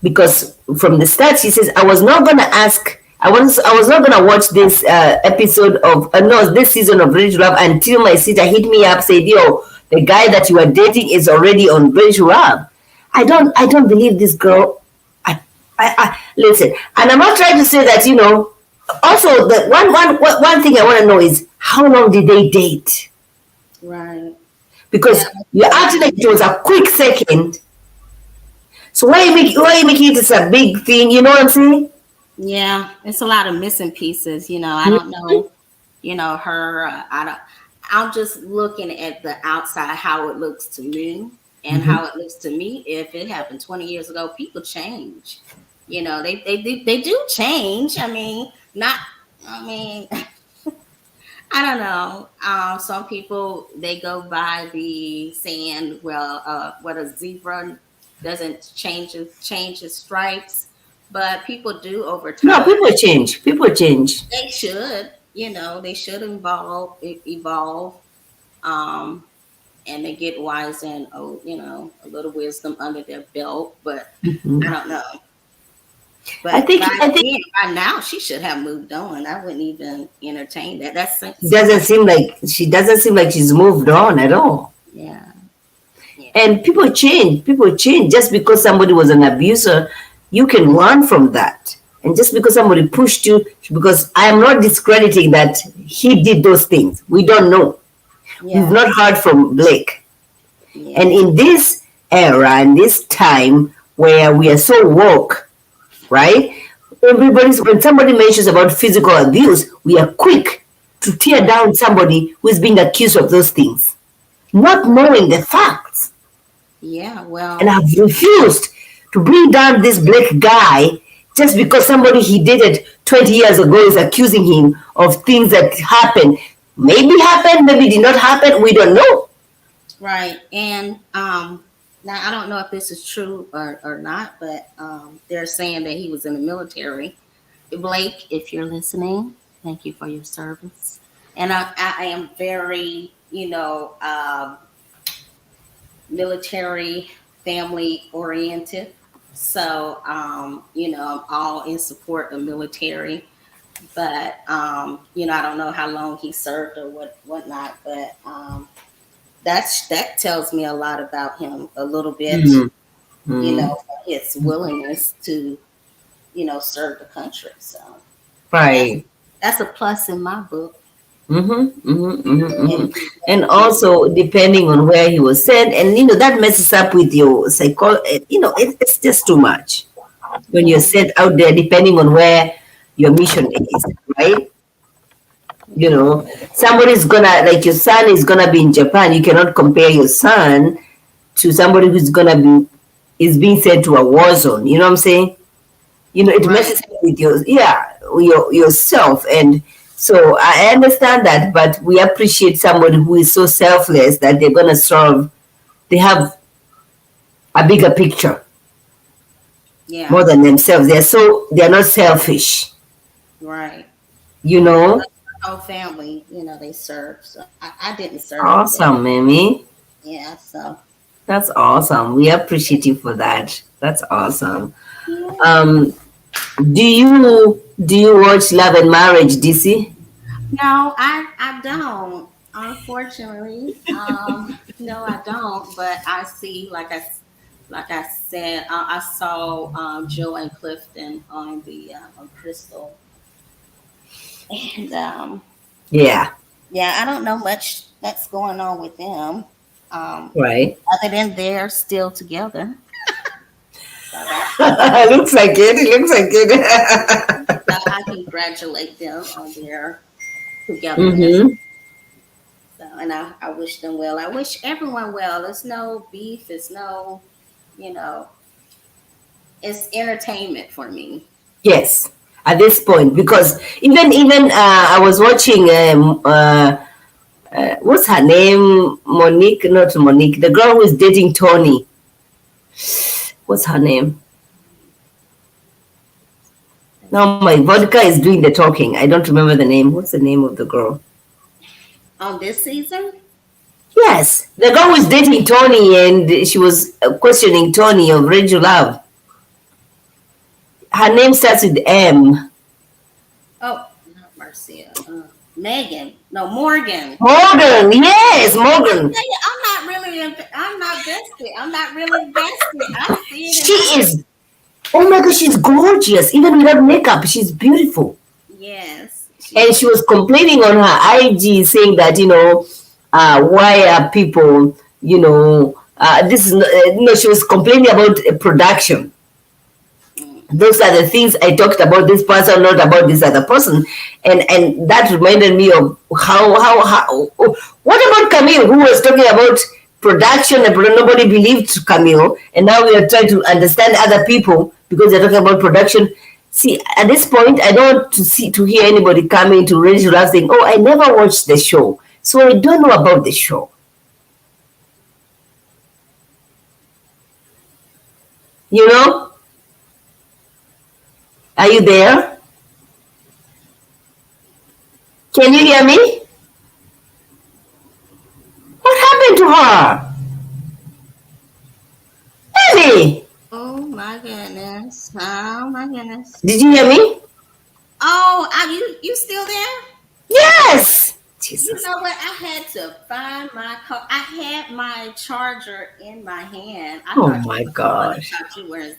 because from the start she says, I was not going to ask. I was not gonna watch this episode of no this season of Ready to Love until my sister hit me up said, "Yo, the guy that you are dating is already on Ready to Love." I don't believe this girl. Listen, and I'm not trying to say that Also, the one thing I want to know is how long did they date? right. Yeah, Because like you you're said. acting like it was a quick second. So why are you making it a big thing? You know what I'm saying? Yeah, it's a lot of missing pieces. I don't know. Her. I don't. I'm just looking at the outside, how it looks to me, and Mm-hmm. how it looks to me. If it happened 20 years ago, people change. They do change. Not. I mean, I don't know. Some people they go by the saying, well, what a zebra doesn't change its stripes. but people do over No, time. people change. People change. They should, they should evolve, um, and they get wise and a little wisdom under their belt. But I don't know. I But think I think by now she should have moved on. I wouldn't even entertain that. she doesn't seem like she's moved on at all. Yeah, yeah, And people change. People change. Just because somebody was an abuser, you can learn from that. And just because somebody pushed you, because I am not discrediting that he did those things. We don't know. We've yeah, not heard from Blake. And yeah, in this era, in this time where we are so woke, right? When somebody mentions about physical abuse, we are quick to tear down somebody who is being accused of those things, not knowing the facts. yeah. And Well, I've refused to bring down this Blake guy just because somebody he did it 20 years ago is accusing him of things that happened. Maybe happened, maybe did not happen, we don't know. right. And now I don't know if this is true or not, but they're saying that he was in the military. Blake, if you're listening, thank you for your service. And I am very, military family oriented. So, I'm all in support of military. But, I don't know how long he served or whatnot. But that tells me a lot about him, a little bit, Mhm. Mhm. his willingness to, serve the country. So that's Right. that's a plus in my book. Mm-hmm, mm-hmm, mm-hmm, And mm-hmm. And also depending on where he was sent, and that messes up with your it's just too much when you're yeah, sent out there, depending on where your mission is, right? Somebody's gonna, like, your son is gonna be in Japan. You cannot compare your son to somebody who's gonna be is being sent to a war zone. You know what I'm saying? It right. messes with yourself. And so I understand that, but we appreciate somebody who is so selfless that they're gonna serve. They have a bigger picture Yeah, more than themselves. They're not selfish, right. you Yeah, know. my whole family, they serve. So I didn't serve, but Awesome, Mimi. yeah. So That's awesome. We appreciate you for that. That's awesome. yeah. um do you watch Love and Marriage, DC? No, I don't. Unfortunately, no, I don't. But I see, like I said, I saw Joe and Clifton on the on Crystal, and Yeah. yeah, I don't know much that's going on with them. Um, Right. Other than they're still together. So Looks like it. I congratulate them on their togetherness. Mm-hmm. So, and I wish them well. I wish everyone well. There's no beef. It's no, you know, it's entertainment for me. Yes, at this point, because even I was watching what's her name? Monique, not Monique, the girl who is dating Tony. What's her name? Now my vodka is doing the talking. I don't remember the name. What's the name of the girl? On this season, Yes, the girl was dating Tony, and she was questioning Tony of Rachel Love. Her name starts with M. oh, not Marcia, Megan, no, Morgan. Morgan, yes, Morgan. Yeah, I'm not vested. I'm not really invested. I see She it and is. Oh my God, she's gorgeous. Even without makeup, she's beautiful. yes, And she was complaining on her IG, saying that why are people this is she was complaining about production. Those are the things I talked about this person, not about this other person. And that reminded me of how what about Camille, who was talking about production, and nobody believed Camille, and now we are trying to understand other people because they're talking about production. See, at this point, I don't want to hear anybody coming to raise your saying, "Oh, I never watched the show, so I don't know about the show." You know, Are you there? Can you hear me? What happened to her? Baby, Oh my goodness. Oh my goodness. did you hear me? Oh, you still there? Yes. You Jesus. know what? I had to find my car. I had my charger in my hand. I Oh thought you my were gone. I gosh. thought you were in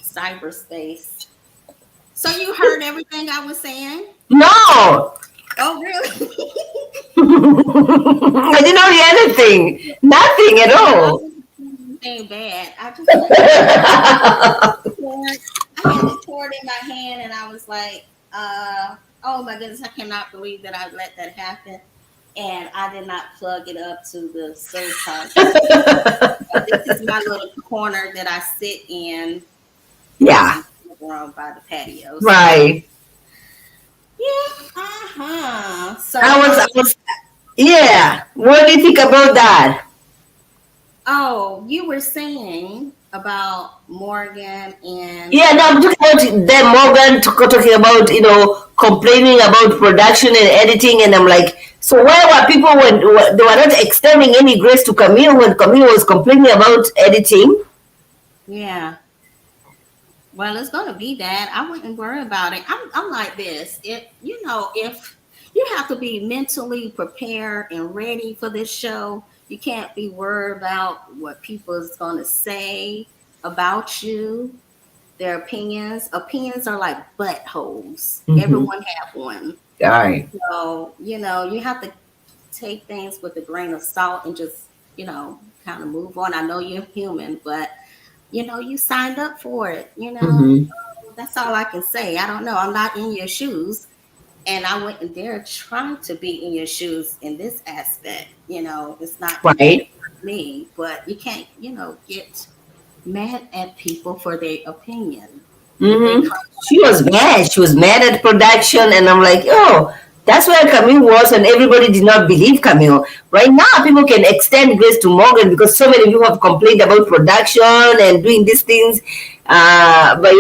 cyberspace. So you heard everything I was saying? No. Oh, really? I did not hear anything. Nothing at Yeah, I all. wasn't saying anything bad. I just like I had the cord in my hand, and I was like, "Oh my goodness, I cannot believe that I let that happen." And I did not plug it up to the surcharge system. This is my little corner that I sit in Yeah. by the patio. So Right. yeah, uh-huh. So I was, yeah. What do you think about that? oh, you were saying about Morgan and Yeah, no, I'm talking about them, Morgan talking about, complaining about production and editing. And I'm like, so where were people when they were not extending any grace to Camille when Camille was complaining about editing? yeah. Well, it's gonna be that. I wouldn't worry about it. I'm like this. If you have to be mentally prepared and ready for this show, you can't be worried about what people is gonna say about you, their opinions. Opinions are like buttholes. Mm-hmm. Everyone have one. All right. So, you have to take things with a grain of salt and just, kind of move on. I know you're human, but you signed up for it. Mm-hmm. That's all I can say. I don't know. I'm not in your shoes, and I wouldn't dare try to be in your shoes in this aspect. It's not Right. me, but you can't, get mad at people for their opinion. If they Mm-hmm. come, She was mad. She was mad at production, and I'm like, oh, that's where Camille was, and everybody did not believe Camille. Right now, people can extend grace to Morgan because so many people have complained about production and doing these things. But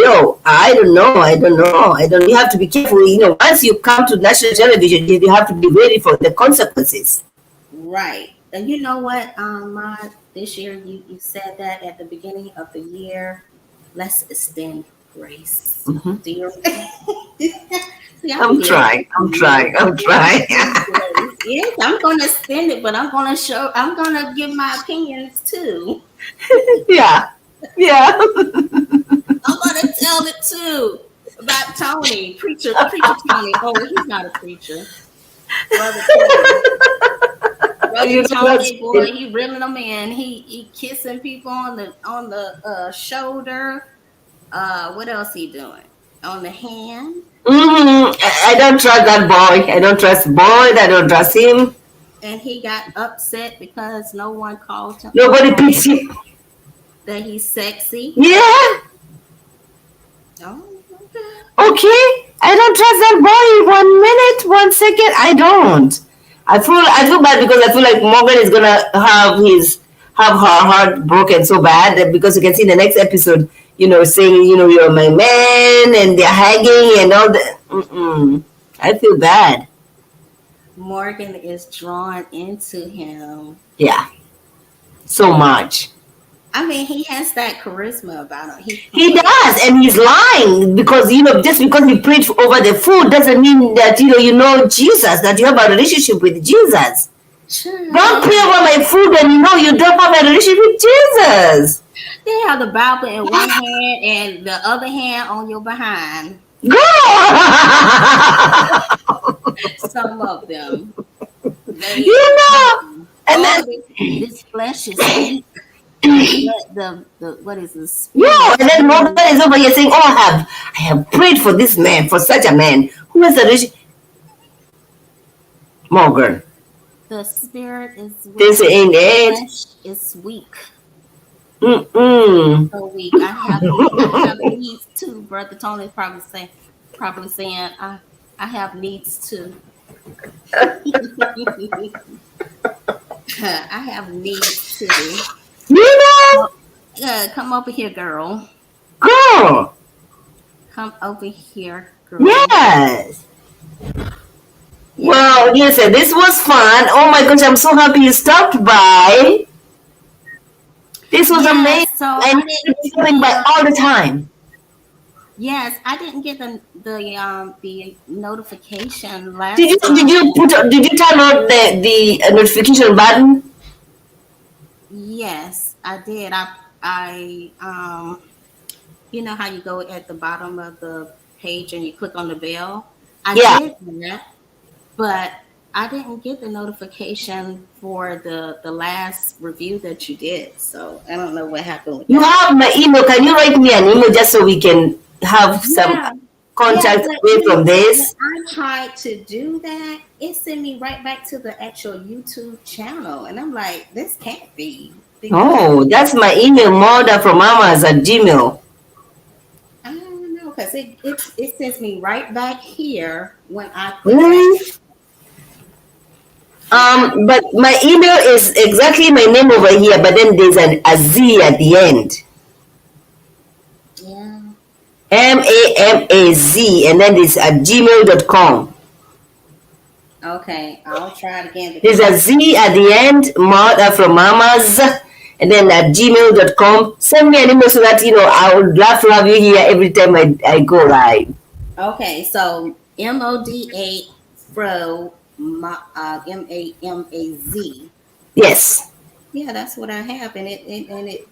I don't know. I don't know. I don't. You have to be careful. Once you come to national television, you have to be ready for the consequences. right. And you know what, this year you said that at the beginning of the year, let's extend grace. Mm-hmm. Do you See, I'm I'm good. trying. I'm trying. I'm trying. Yes, I'm gonna spend it, but I'm gonna give my opinions too. Yeah. Yeah. I'm gonna tell it too about Tony, preacher Tony. Oh, he's not a preacher. Brother Tony. Brother That's Tony, boy, he reeling them in. He kissing people on the shoulder. What else he doing? On the hand. I don't trust that boy. I don't trust Boyd. I don't trust him. And he got upset because no one called him Nobody picks him. that he's sexy. Yeah. Oh, okay. Okay. I don't trust that boy. 1 minute, 1 second. I don't. I feel bad because I feel like Morgan is gonna have her heart broken so bad that because you can see in the next episode, saying, you're my man, and they're hugging and all that. I feel bad. Morgan is drawn into him. Yeah. So much. I mean, he has that charisma about him. He does, and he's lying because just because you preach over the food doesn't mean that you know Jesus, that you have a relationship with Jesus. Sure. Don't pray over my food and you don't have a relationship with Jesus. They have the Bible in one hand and the other hand on your behind. Go. Some of them. And then this flesh is weak. The what is this? and then Morgan is over here saying, "Oh, I have prayed for this man, for such a man who has a relationship." Morgan. The spirit is weak. This ain't The it. flesh is weak. Mm-mm. So weak. I have needs too. Brother Tony's probably saying I have needs too. I have needs too. You know, Come over here, girl. girl. Come over here, girl. Yes. Yeah. Well, listen, this was fun. Oh my gosh, I'm so happy you stopped by. This was Yeah, amazing. so I I need to didn't be get stopping by all the time. yes, I didn't get the notification Did you last did time. you did you turn on the notification button? Yes, I did. I you know how you go at the bottom of the page and you click on the bell? I Yeah. did that, but I didn't get the notification for the last review that you did. So I don't know what happened with You that. have my email. Can you write me an email just so we can have some Yeah, yeah, contact but away you from know what? When this? I tried to do that, it sent me right back to the actual YouTube channel, and I'm like, this can't be because Oh, that's my email, Mother from Mamas at Gmail. I don't know because it sends me right back here when I put that. Really? Yeah, I don't. But my email is exactly my name over here, but then there's a Z at the end. Yeah. MAMAZ, and then it's at gmail.com. Okay, I'll try it again There's because a Z at the end, Mother from Mamas, and then at gmail.com. Send me an email so that, I would love to have you here every time I go live. okay, so MODA Fro MAMAZ. Yes, Yeah, that's what I have, and it.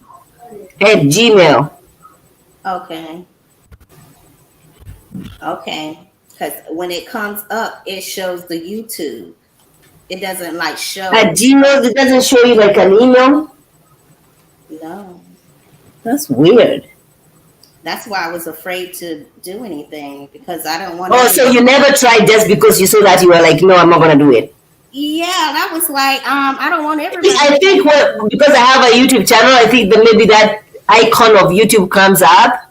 at Gmail. Okay. Okay. Because when it comes up, it shows the YouTube. It doesn't like At show. Gmail, it doesn't show you like an email. No. That's weird. That's why I was afraid to do anything because I don't want Oh, to. so you never tried just because you saw that you were like, no, I'm not going to do it. Yeah, that was like, I don't want everybody. I think because I have a YouTube channel, I think that maybe that icon of YouTube comes up,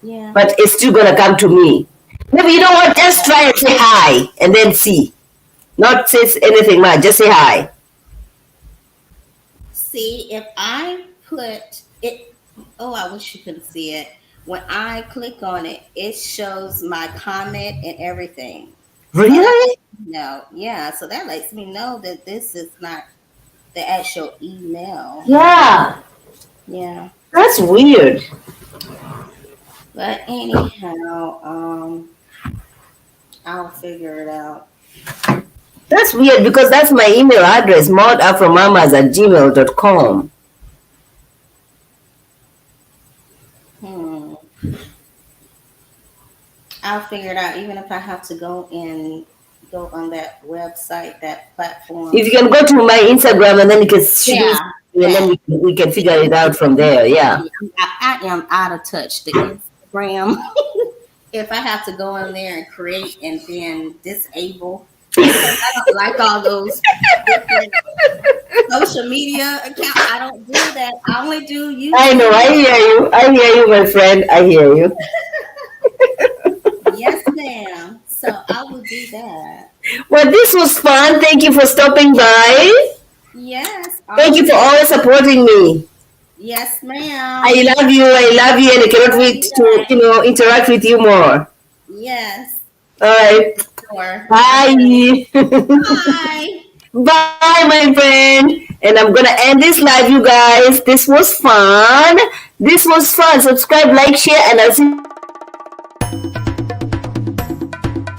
Yeah. but it's still going to come to me. Maybe you know what? Just try and say hi and then see. Not say anything much, just say hi. See, if I put it, oh, I wish you could see it. When I click on it, it shows my comment and everything. Really? No, yeah, so that lets me know that this is not the actual email. Yeah, Yeah, that's weird. but anyhow, I'll figure it out. That's weird because that's my email address, maudafromamas@gmail.com. I'll figure it out, even if I have to go on that website, that platform. If you can go to my Instagram and then you can shoot Yeah, me, and then we can figure it out from there. Yeah. I am out of touch. The Instagram. If I have to go in there and create and then disable, because I don't like all those different social media accounts. I don't do that. I only do YouTube. I know. I hear you, my friend. I hear you. Yes, ma'am. So I will do that. Well, this was fun. Thank you for stopping by. Yes. Thank you for always supporting me. Yes, ma'am. I love you, and I cannot wait to interact with you more. Yes. All right. Sure. Bye. Bye. Bye, my friend. And I'm gonna end this live, you guys. This was fun. Subscribe, like, share, and I'll see